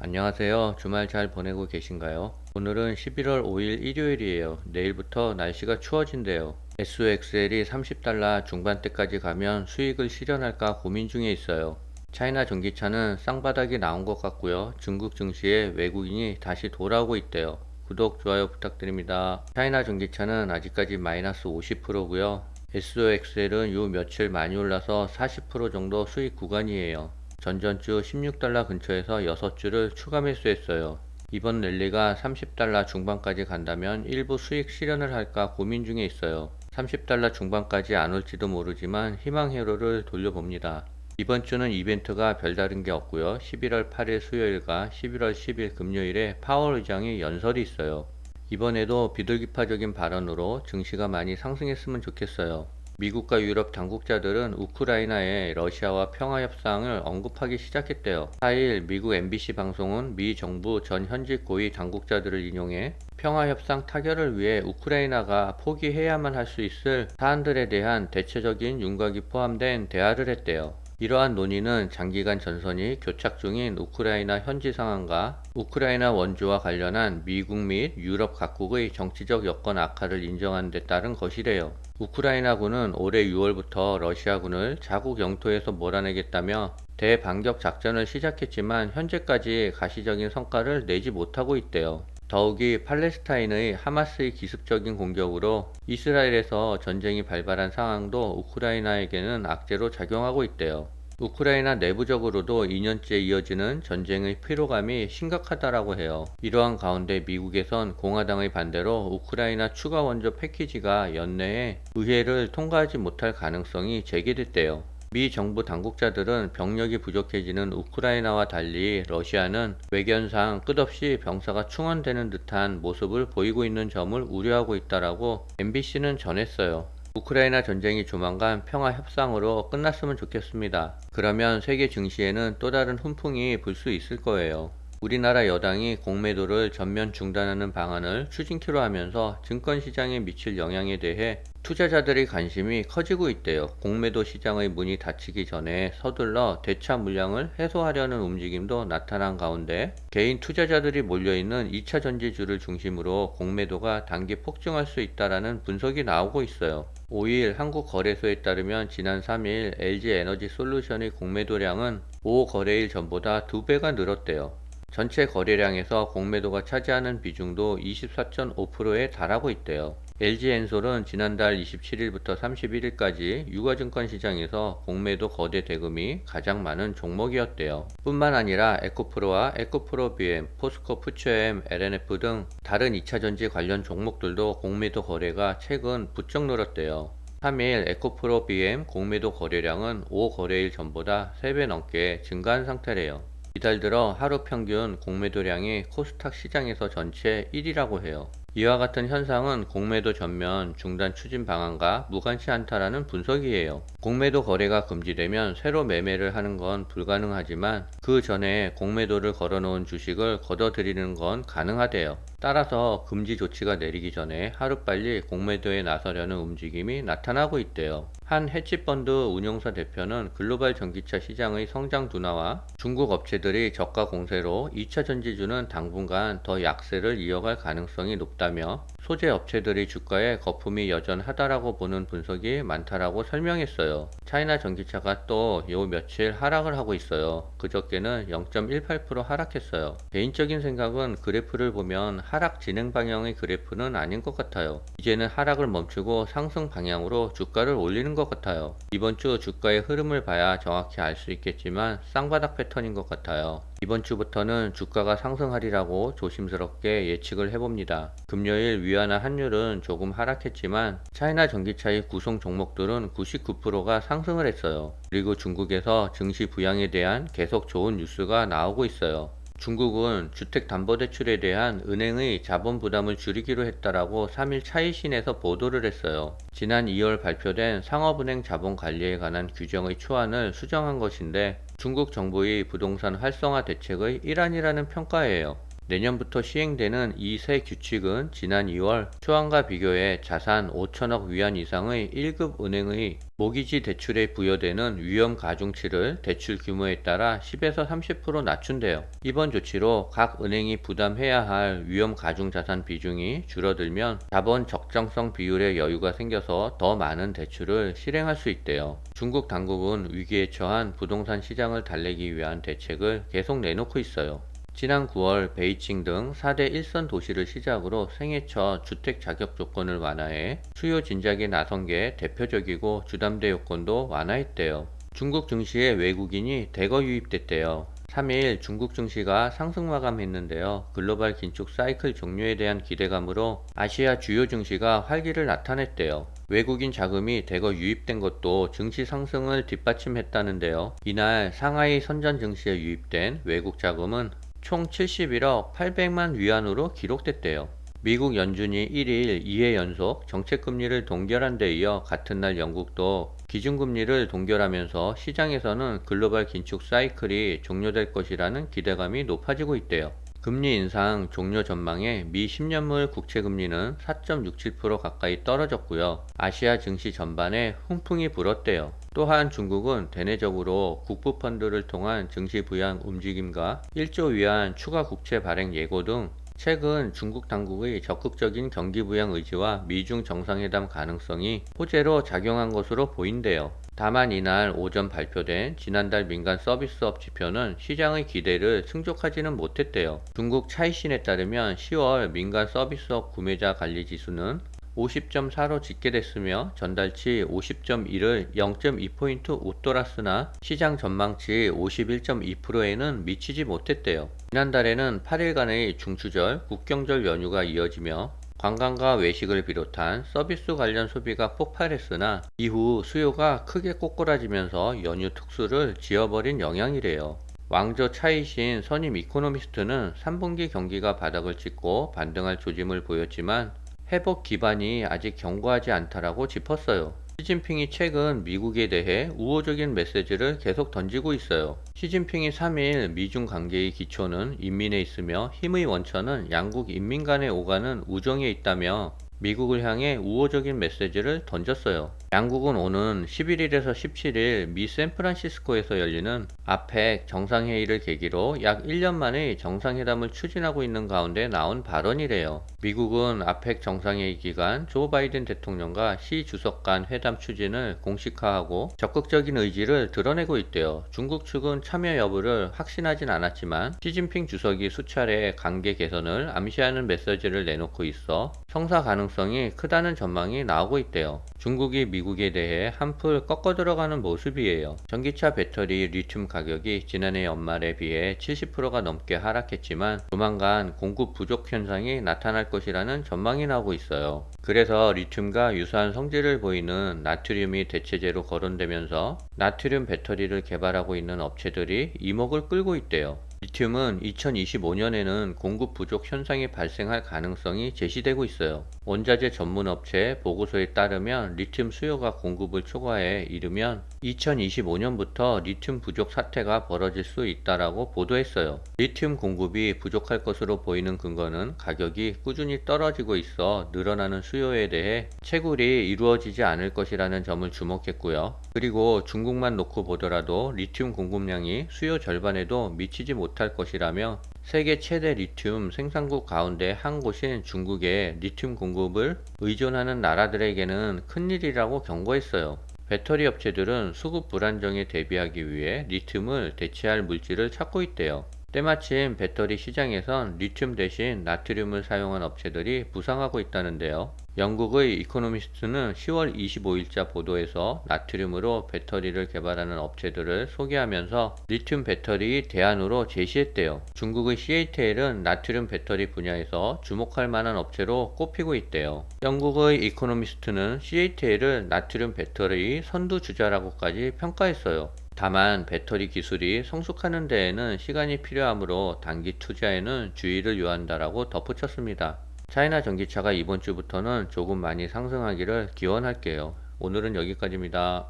안녕하세요. 주말 잘 보내고 계신가요? 오늘은 11월 5일 일요일이에요. 내일부터 날씨가 추워진대요. SOXL이 30달러 중반대까지 가면 수익을 실현할까 고민 중에 있어요. 차이나 전기차는 쌍바닥이 나온 것 같고요. 중국 증시에 외국인이 다시 돌아오고 있대요. 구독, 좋아요 부탁드립니다. 차이나 전기차는 아직까지 마이너스 50%고요. SOXL은 요 며칠 많이 올라서 40% 정도 수익 구간이에요. 전전주 16달러 근처에서 6주를 추가 매수했어요. 이번 랠리가 30달러 중반까지 간다면 일부 수익 실현을 할까 고민 중에 있어요. 30달러 중반까지 안 올지도 모르지만 희망 회로를 돌려봅니다. 이번 주는 이벤트가 별다른 게 없고요. 11월 8일 수요일과 11월 10일 금요일에 파월 의장이 연설이 있어요. 이번에도 비둘기파적인 발언으로 증시가 많이 상승했으면 좋겠어요. 미국과 유럽 당국자들은 우크라이나의 러시아와 평화협상을 언급하기 시작했대요. 4일 미국 MBC 방송은 미 정부 전 현직 고위 당국자들을 인용해 평화협상 타결을 위해 우크라이나가 포기해야만 할 수 있을 사안들에 대한 대체적인 윤곽이 포함된 대화를 했대요. 이러한 논의는 장기간 전선이 교착 중인 우크라이나 현지 상황과 우크라이나 원조와 관련한 미국 및 유럽 각국의 정치적 여건 악화를 인정한 데 따른 것이래요. 우크라이나군은 올해 6월부터 러시아군을 자국 영토에서 몰아내겠다며 대반격 작전을 시작했지만 현재까지 가시적인 성과를 내지 못하고 있대요. 더욱이 팔레스타인의 하마스의 기습적인 공격으로 이스라엘에서 전쟁이 발발한 상황도 우크라이나에게는 악재로 작용하고 있대요. 우크라이나 내부적으로도 2년째 이어지는 전쟁의 피로감이 심각하다라고 해요. 이러한 가운데 미국에선 공화당의 반대로 우크라이나 추가 원조 패키지가 연내에 의회를 통과하지 못할 가능성이 제기됐대요. 미 정부 당국자들은 병력이 부족해지는 우크라이나와 달리 러시아는 외견상 끝없이 병사가 충원되는 듯한 모습을 보이고 있는 점을 우려하고 있다라고 MBC는 전했어요. 우크라이나 전쟁이 조만간 평화 협상으로 끝났으면 좋겠습니다. 그러면 세계 증시에는 또 다른 훈풍이 불 수 있을 거예요. 우리나라 여당이 공매도를 전면 중단하는 방안을 추진키로 하면서 증권시장에 미칠 영향에 대해 투자자들의 관심이 커지고 있대요. 공매도 시장의 문이 닫히기 전에 서둘러 대차 물량을 해소하려는 움직임도 나타난 가운데 개인 투자자들이 몰려있는 2차 전지주를 중심으로 공매도가 단기 폭증할 수 있다는 분석이 나오고 있어요. 5일 한국거래소에 따르면 지난 3일 LG에너지솔루션의 공매도량은 5거래일 전보다 2배가 늘었대요. 전체 거래량에서 공매도가 차지하는 비중도 24.5%에 달하고 있대요. LG엔솔은 지난달 27일부터 31일까지 유가증권 시장에서 공매도 거대 대금이 가장 많은 종목이었대요. 뿐만 아니라 에코프로와 에코프로 BM, 포스코 푸처엠, LNF 등 다른 2차전지 관련 종목들도 공매도 거래가 최근 부쩍 늘었대요. 3일 에코프로 BM 공매도 거래량은 5거래일 전보다 3배 넘게 증가한 상태래요. 이달 들어 하루 평균 공매도량이 코스닥 시장에서 전체 1위라고 해요. 이와 같은 현상은 공매도 전면 중단 추진 방안과 무관치 않다라는 분석이에요. 공매도 거래가 금지되면 새로 매매를 하는 건 불가능하지만 그 전에 공매도를 걸어놓은 주식을 걷어들이는 건 가능하대요. 따라서 금지 조치가 내리기 전에 하루빨리 공매도에 나서려는 움직임이 나타나고 있대요. 한 헤지펀드 운용사 대표는 글로벌 전기차 시장의 성장 둔화와 중국 업체들이 저가 공세로 2차 전지주는 당분간 더 약세를 이어갈 가능성이 높다며 소재 업체들의 주가에 거품이 여전하다라고 보는 분석이 많다라고 설명했어요. 차이나 전기차가 또 요 며칠 하락을 하고 있어요. 그저께는 0.18% 하락했어요. 개인적인 생각은 그래프를 보면 하락 진행 방향의 그래프는 아닌 것 같아요. 이제는 하락을 멈추고 상승 방향으로 주가를 올리는 것 같아요. 이번 주 주가의 흐름을 봐야 정확히 알 수 있겠지만 쌍바닥 패턴인 것 같아요. 이번 주부터는 주가가 상승하리라고 조심스럽게 예측을 해봅니다. 금요일 위안화 환율은 조금 하락했지만 차이나 전기차의 구성 종목들은 99%가 상승을 했어요. 그리고 중국에서 증시 부양에 대한 계속 좋은 뉴스가 나오고 있어요. 중국은 주택담보대출에 대한 은행의 자본 부담을 줄이기로 했다라고 3일 차이신에서 보도를 했어요. 지난 2월 발표된 상업은행 자본 관리에 관한 규정의 초안을 수정한 것인데 중국 정부의 부동산 활성화 대책의 일환이라는 평가예요. 내년부터 시행되는 이 새 규칙은 지난 2월 초안과 비교해 자산 5천억 위안 이상의 1급 은행의 모기지 대출에 부여되는 위험 가중치를 대출 규모에 따라 10에서 30% 낮춘대요. 이번 조치로 각 은행이 부담해야 할 위험 가중 자산 비중이 줄어들면 자본 적정성 비율의 여유가 생겨서 더 많은 대출을 실행할 수 있대요. 중국 당국은 위기에 처한 부동산 시장을 달래기 위한 대책을 계속 내놓고 있어요. 지난 9월 베이징 등 4대 일선 도시를 시작으로 생애 첫 주택 자격 조건을 완화해 수요 진작에 나선 게 대표적이고 주담대 요건도 완화했대요. 중국 증시에 외국인이 대거 유입됐대요. 3일 중국 증시가 상승 마감했는데요. 글로벌 긴축 사이클 종료에 대한 기대감으로 아시아 주요 증시가 활기를 나타냈대요. 외국인 자금이 대거 유입된 것도 증시 상승을 뒷받침했다는데요. 이날 상하이 선전 증시에 유입된 외국 자금은 총 71억 800만 위안으로 기록됐대요. 미국 연준이 1일 2회 연속 정책금리를 동결한 데 이어 같은 날 영국도 기준금리를 동결하면서 시장에서는 글로벌 긴축 사이클이 종료될 것이라는 기대감이 높아지고 있대요. 금리 인상 종료 전망에 미 10년물 국채금리는 4.67% 가까이 떨어졌고요. 아시아 증시 전반에 훈풍이 불었대요. 또한 중국은 대내적으로 국부펀드를 통한 증시 부양 움직임과 1조 위안 추가 국채 발행 예고 등 최근 중국 당국의 적극적인 경기 부양 의지와 미중 정상회담 가능성이 호재로 작용한 것으로 보인대요. 다만 이날 오전 발표된 지난달 민간 서비스업 지표는 시장의 기대를 충족하지는 못했대요. 중국 차이신에 따르면 10월 민간 서비스업 구매자 관리 지수는 50.4로 집계됐으며 전달치 50.1을 0.2포인트 웃돌았으나 시장 전망치 51.2%에는 미치지 못했대요. 지난달에는 8일간의 중추절, 국경절 연휴가 이어지며 관광과 외식을 비롯한 서비스 관련 소비가 폭발했으나 이후 수요가 크게 꼬꾸라지면서 연휴 특수를 지어버린 영향이래요. 왕저 차이신 선임 이코노미스트는 3분기 경기가 바닥을 찍고 반등할 조짐을 보였지만 회복 기반이 아직 견고하지 않다라고 짚었어요. 시진핑이 최근 미국에 대해 우호적인 메시지를 계속 던지고 있어요. 시진핑이 3일 미중 관계의 기초는 인민에 있으며 힘의 원천은 양국 인민 간에 오가는 우정에 있다며 미국을 향해 우호적인 메시지를 던졌어요. 양국은 오는 11일에서 17일 미 샌프란시스코에서 열리는 아펙 정상회의를 계기로 약 1년 만에 정상회담을 추진하고 있는 가운데 나온 발언이래요. 미국은 아펙 정상회의 기간 조 바이든 대통령과 시 주석 간 회담 추진을 공식화하고 적극적인 의지를 드러내고 있대요. 중국 측은 참여 여부를 확신하진 않았지만 시진핑 주석이 수차례 관계 개선을 암시하는 메시지를 내놓고 있어 성사 가능성이 크다는 전망이 나오고 있대요. 중국이 미국에 대해 한풀 꺾어 들어가는 모습이에요. 전기차 배터리 리튬 가격이 지난해 연말에 비해 70%가 넘게 하락했지만 조만간 공급 부족 현상이 나타날 것이라는 전망이 나오고 있어요. 그래서 리튬과 유사한 성질을 보이는 나트륨이 대체제로 거론되면서 나트륨 배터리를 개발하고 있는 업체들이 이목을 끌고 있대요. 리튬은 2025년에는 공급 부족 현상이 발생할 가능성이 제시되고 있어요. 원자재 전문 업체 보고서에 따르면 리튬 수요가 공급을 초과해 이르면 2025년부터 리튬 부족 사태가 벌어질 수 있다라고 보도했어요. 리튬 공급이 부족할 것으로 보이는 근거는 가격이 꾸준히 떨어지고 있어 늘어나는 수요에 대해 채굴이 이루어지지 않을 것이라는 점을 주목했고요. 그리고 중국만 놓고 보더라도 리튬 공급량이 수요 절반에도 미치지 못할 것이라며 세계 최대 리튬 생산국 가운데 한 곳인 중국의 리튬 공급을 의존하는 나라들에게는 큰일이라고 경고했어요. 배터리 업체들은 수급 불안정에 대비하기 위해 리튬을 대체할 물질을 찾고 있대요. 때마침 배터리 시장에선 리튬 대신 나트륨을 사용한 업체들이 부상하고 있다는데요. 영국의 이코노미스트는 10월 25일자 보도에서 나트륨으로 배터리를 개발하는 업체들을 소개하면서 리튬 배터리 대안으로 제시했대요. 중국의 CATL은 나트륨 배터리 분야에서 주목할 만한 업체로 꼽히고 있대요. 영국의 이코노미스트는 CATL을 나트륨 배터리 선두주자라고까지 평가했어요. 다만 배터리 기술이 성숙하는 데에는 시간이 필요하므로 단기 투자에는 주의를 요한다라고 덧붙였습니다. 차이나 전기차가 이번 주부터는 조금 많이 상승하기를 기원할게요. 오늘은 여기까지입니다.